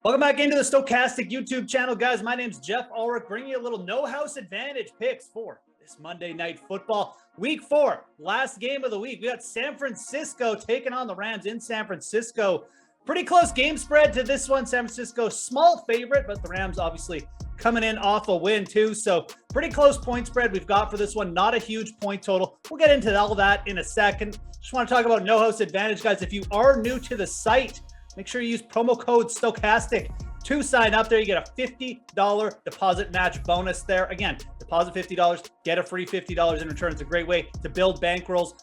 Welcome back into the Stokastic YouTube channel, guys. My name's Geoff Ulrich, bringing you a little no-house advantage picks for this Monday Night Football. Week 4, last game of the week. We got San Francisco taking on the Rams in San Francisco. Pretty close game spread to this one. San Francisco, small favorite, but the Rams obviously coming in off a win too. So pretty close point spread we've got for this one. Not a huge point total. We'll get into all that in a second. Just want to talk about no-house advantage, guys. If you are new to the site, make sure you use promo code Stokastic to sign up there. You get a $50 deposit match bonus there. Again, deposit $50, get a free $50 in return. It's a great way to build bankrolls.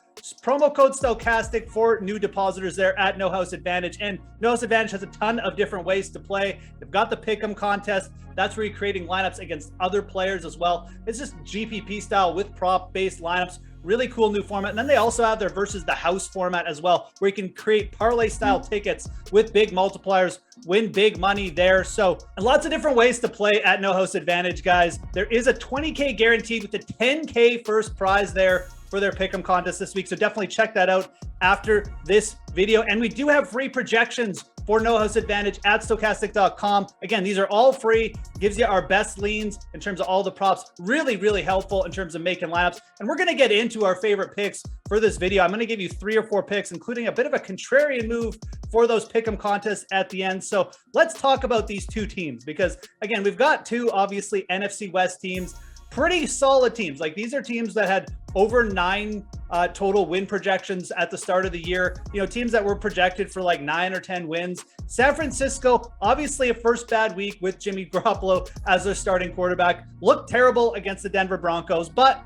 Promo code Stokastic for new depositors there at No House Advantage. And No House Advantage has a ton of different ways to play. They've got the Pick'em contest. That's where you're creating lineups against other players as well. It's just GPP style with prop-based lineups. Really cool new format. And then they also have their versus the house format as well, where you can create parlay style tickets with big multipliers, win big money there. So lots of different ways to play at No House Advantage, guys. There is a $20K guaranteed with a $10K first prize there for their Pick'em contest this week. So definitely check that out after this video. And we do have free projections for No House Advantage at Stokastic.com. Again, these are all free. Gives you our best leans in terms of all the props. Really, really helpful in terms of making lineups. And we're going to get into our favorite picks for this video. I'm going to give you 3 or 4 picks, including a bit of a contrarian move for those Pick'em contests at the end. So let's talk about these two teams, because again, we've got two obviously NFC West teams. Pretty solid teams. Like, these are teams that had over 9 total win projections at the start of the year. You know, teams that were projected for like 9 or 10 wins. San Francisco, obviously a first bad week with Jimmy Garoppolo as their starting quarterback. Looked terrible against the Denver Broncos, but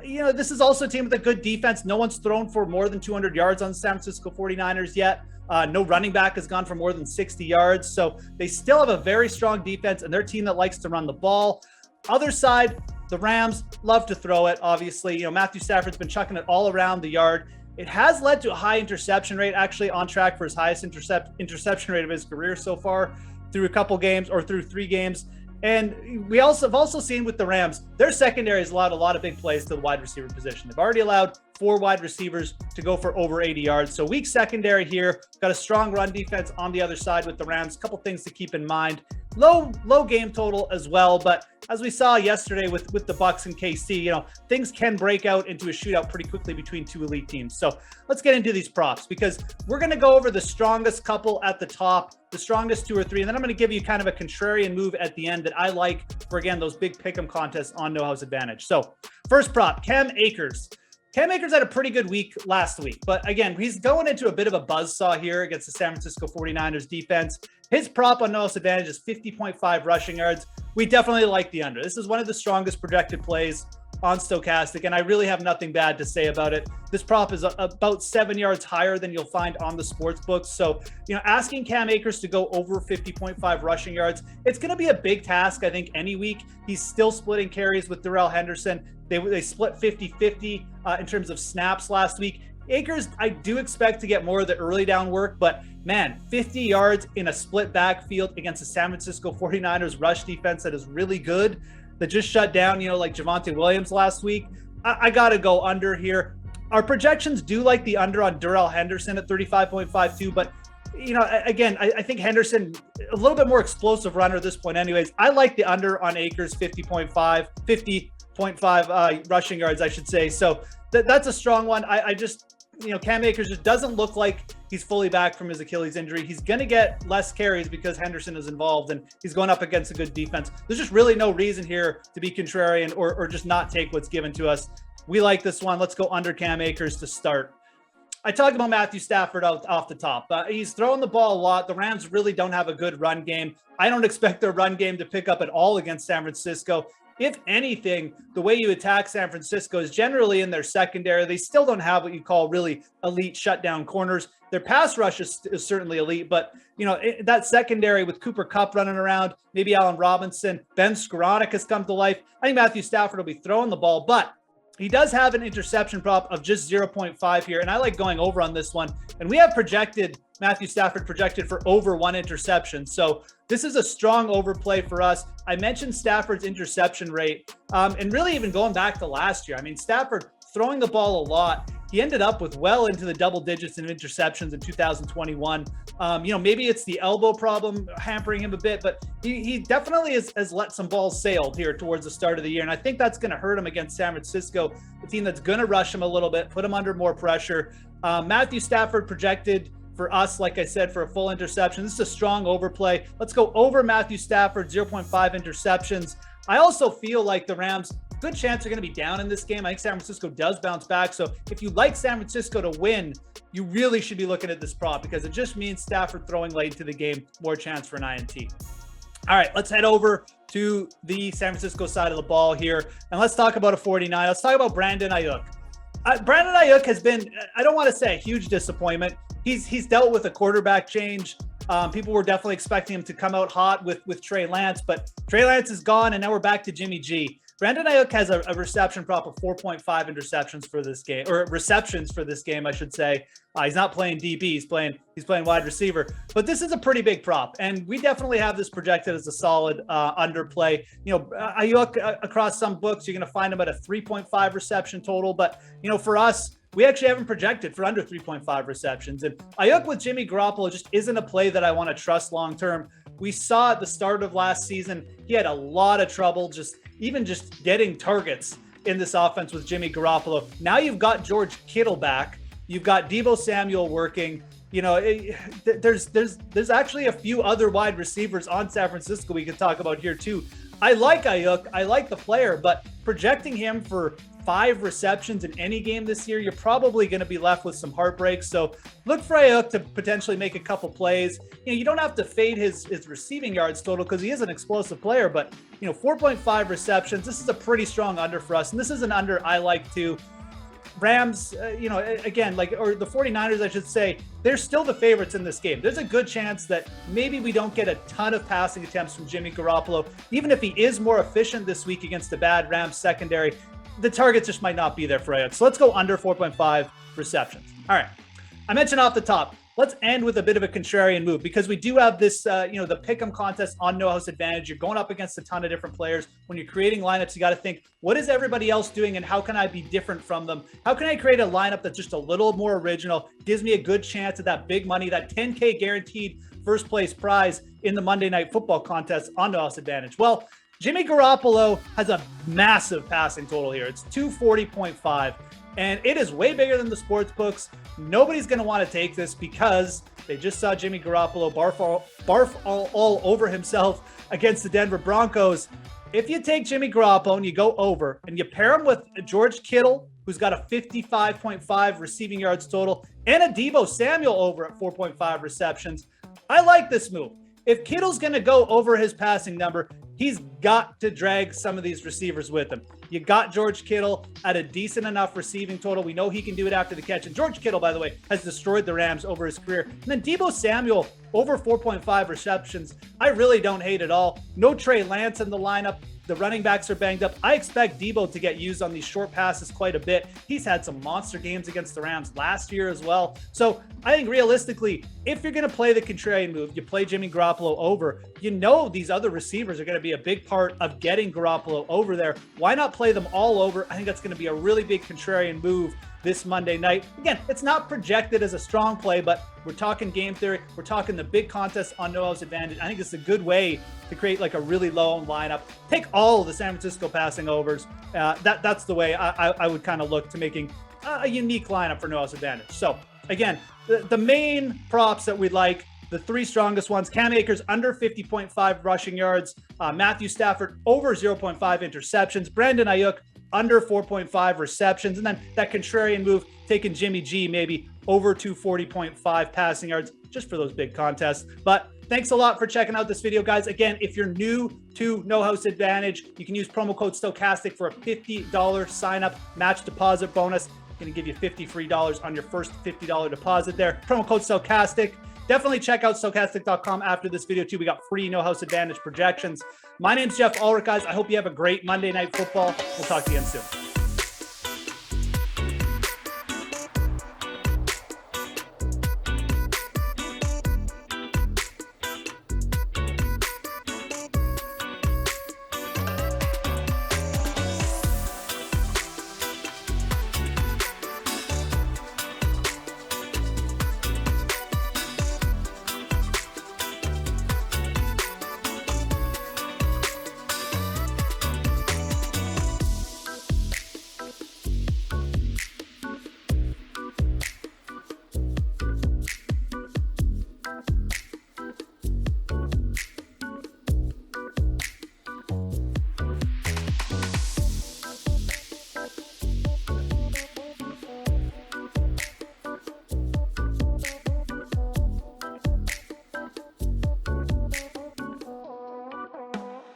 you know, this is also a team with a good defense. No one's thrown for more than 200 yards on the San Francisco 49ers yet. No running back has gone for more than 60 yards. So they still have a very strong defense, and they're a team that likes to run the ball. Other side, the Rams love to throw it, obviously. You know, Matthew Stafford's been chucking it all around the yard. It has led to a high interception rate, actually on track for his highest interception rate of his career so far through a couple games, or through 3 games. And we have also seen with the Rams, their secondary has allowed a lot of big plays to the wide receiver position. They've already allowed 4 wide receivers to go for over 80 yards. So weak secondary here. Got a strong run defense on the other side with the Rams. A couple things to keep in mind. Low game total as well, but as we saw yesterday with the Bucs and KC, you know, things can break out into a shootout pretty quickly between 2 elite teams. So let's get into these props, because we're going to go over the strongest couple at the top, the strongest 2 or 3, and then I'm going to give you kind of a contrarian move at the end that I like for, again, those big pick'em contests on No House Advantage. So first prop, Cam Akers. Cam Akers had a pretty good week last week, but again, he's going into a bit of a buzzsaw here against the San Francisco 49ers defense. His prop on No House Advantage is 50.5 rushing yards. We definitely like the under. This is one of the strongest projected plays on Stokastic, and I really have nothing bad to say about it. This prop is about 7 yards higher than you'll find on the sports books. So, you know, asking Cam Akers to go over 50.5 rushing yards, it's going to be a big task, I think, any week. He's still splitting carries with Darrell Henderson. They split 50-50 in terms of snaps last week. Akers, I do expect to get more of the early down work, but man, 50 yards in a split backfield against the San Francisco 49ers rush defense that is really good, that just shut down, you know, like Javonte Williams last week. I got to go under here. Our projections do like the under on Darrell Henderson at 35.52, but you know, again, I think Henderson, a little bit more explosive runner at this point anyways. I like the under on Akers, 50.5 rushing yards, I should say. So that's a strong one. I just, you know, Cam Akers just doesn't look like he's fully back from his Achilles injury. He's going to get less carries because Henderson is involved and he's going up against a good defense. There's just really no reason here to be contrarian or just not take what's given to us. We like this one. Let's go under Cam Akers to start. I talked about Matthew Stafford off the top. He's throwing the ball a lot. The Rams really don't have a good run game. I don't expect their run game to pick up at all against San Francisco. If anything, the way you attack San Francisco is generally in their secondary. They still don't have what you call really elite shutdown corners. Their pass rush is certainly elite, but you know, that secondary with Cooper Kupp running around, maybe Allen Robinson, Ben Skoranek has come to life. I think Matthew Stafford will be throwing the ball, but he does have an interception prop of just 0.5 here, and I like going over on this one. And we have projected Matthew Stafford projected for over 1 interception. So this is a strong overplay for us. I mentioned Stafford's interception rate, and really even going back to last year. I mean, Stafford throwing the ball a lot. he ended up with well into the double digits in interceptions in 2021. Maybe it's the elbow problem hampering him a bit, but he definitely has let some balls sail here towards the start of the year. And I think that's going to hurt him against San Francisco, the team that's going to rush him a little bit, put him under more pressure. Matthew Stafford projected for us, like I said, for a full interception. This is a strong overplay. Let's go over Matthew Stafford, 0.5 interceptions. I also feel like the Rams, good chance are going to be down in this game. I think San Francisco does bounce back. So if you like San Francisco to win, you really should be looking at this prop because it just means Stafford throwing late into the game, more chance for an INT. All right, let's head over to the San Francisco side of the ball here. And let's talk about a 49. Let's talk about Brandon Aiyuk. Brandon Aiyuk has been, I don't want to say a huge disappointment. He's dealt with a quarterback change. People were definitely expecting him to come out hot with Trey Lance, but Trey Lance is gone, and now we're back to Jimmy G. Brandon Aiyuk has a reception prop of 4.5 interceptions for this game, or receptions for this game, I should say. He's not playing DB; he's playing wide receiver. But this is a pretty big prop, and we definitely have this projected as a solid underplay. Aiyuk across some books, you're going to find him at a 3.5 reception total, but for us, we actually haven't projected for under 3.5 receptions. And Aiyuk with Jimmy Garoppolo just isn't a play that I want to trust long term. We saw at the start of last season, he had a lot of trouble just getting targets in this offense with Jimmy Garoppolo. Now you've got George Kittle back. You've got Deebo Samuel working. There's actually a few other wide receivers on San Francisco we can talk about here too. I like Aiyuk. I like the player, but projecting him for 5 receptions in any game this year, you're probably going to be left with some heartbreaks. So look for Aiyuk to potentially make a couple plays. You don't have to fade his receiving yards total because he is an explosive player, but 4.5 receptions, this is a pretty strong under for us. And this is an under I like too. Rams, again, or the 49ers, I should say, they're still the favorites in this game. There's a good chance that maybe we don't get a ton of passing attempts from Jimmy Garoppolo. Even if he is more efficient this week against the bad Rams secondary, the targets just might not be there for Aiyuk. So let's go under 4.5 receptions. All right. I mentioned off the top, let's end with a bit of a contrarian move because we do have this, the pick'em contest on No House Advantage. You're going up against a ton of different players. When you're creating lineups, you got to think, what is everybody else doing and how can I be different from them? How can I create a lineup that's just a little more original, gives me a good chance at that big money, that 10K guaranteed first place prize in the Monday Night Football contest on No House Advantage? Well, Jimmy Garoppolo has a massive passing total here. It's 240.5, and it is way bigger than the sports books. Nobody's going to want to take this because they just saw Jimmy Garoppolo barf all over himself against the Denver Broncos. If you take Jimmy Garoppolo and you go over and you pair him with George Kittle, who's got a 55.5 receiving yards total, and a Deebo Samuel over at 4.5 receptions, I like this move. If Kittle's going to go over his passing number, he's got to drag some of these receivers with him. You got George Kittle at a decent enough receiving total. We know he can do it after the catch. And George Kittle, by the way, has destroyed the Rams over his career. And then Deebo Samuel over 4.5 receptions. I really don't hate it all. No Trey Lance in the lineup. The running backs are banged up. I expect Deebo to get used on these short passes quite a bit. He's had some monster games against the Rams last year as well. So I think realistically, if you're going to play the contrarian move, you play Jimmy Garoppolo over, these other receivers are going to be a big part of getting Garoppolo over there. Why not play them all over? I think that's going to be a really big contrarian move this Monday night. Again, it's not projected as a strong play, but we're talking game theory. We're talking the big contest on No House Advantage. I think it's a good way to create like a really low lineup. Take all of the San Francisco passing overs. That's the way I would kind of look to making a unique lineup for No House Advantage. So again, the main props that we'd like, the 3 strongest ones: Cam Akers under 50.5 rushing yards, Matthew Stafford over 0.5 interceptions, Brandon Aiyuk under 4.5 receptions, and then that contrarian move, taking Jimmy G maybe over 240.5 passing yards just for those big contests. But thanks a lot for checking out this video, guys. Again, if you're new to No House Advantage, you can use promo code Stokastic for a $50 sign up match deposit bonus. Going to give you $50 free on your first $50 deposit there. Promo code Stokastic. Definitely check out Stokastic.com after this video too. We got free No House Advantage projections. My name's Geoff Ulrich, guys. I hope you have a great Monday Night Football. We'll talk to you again soon.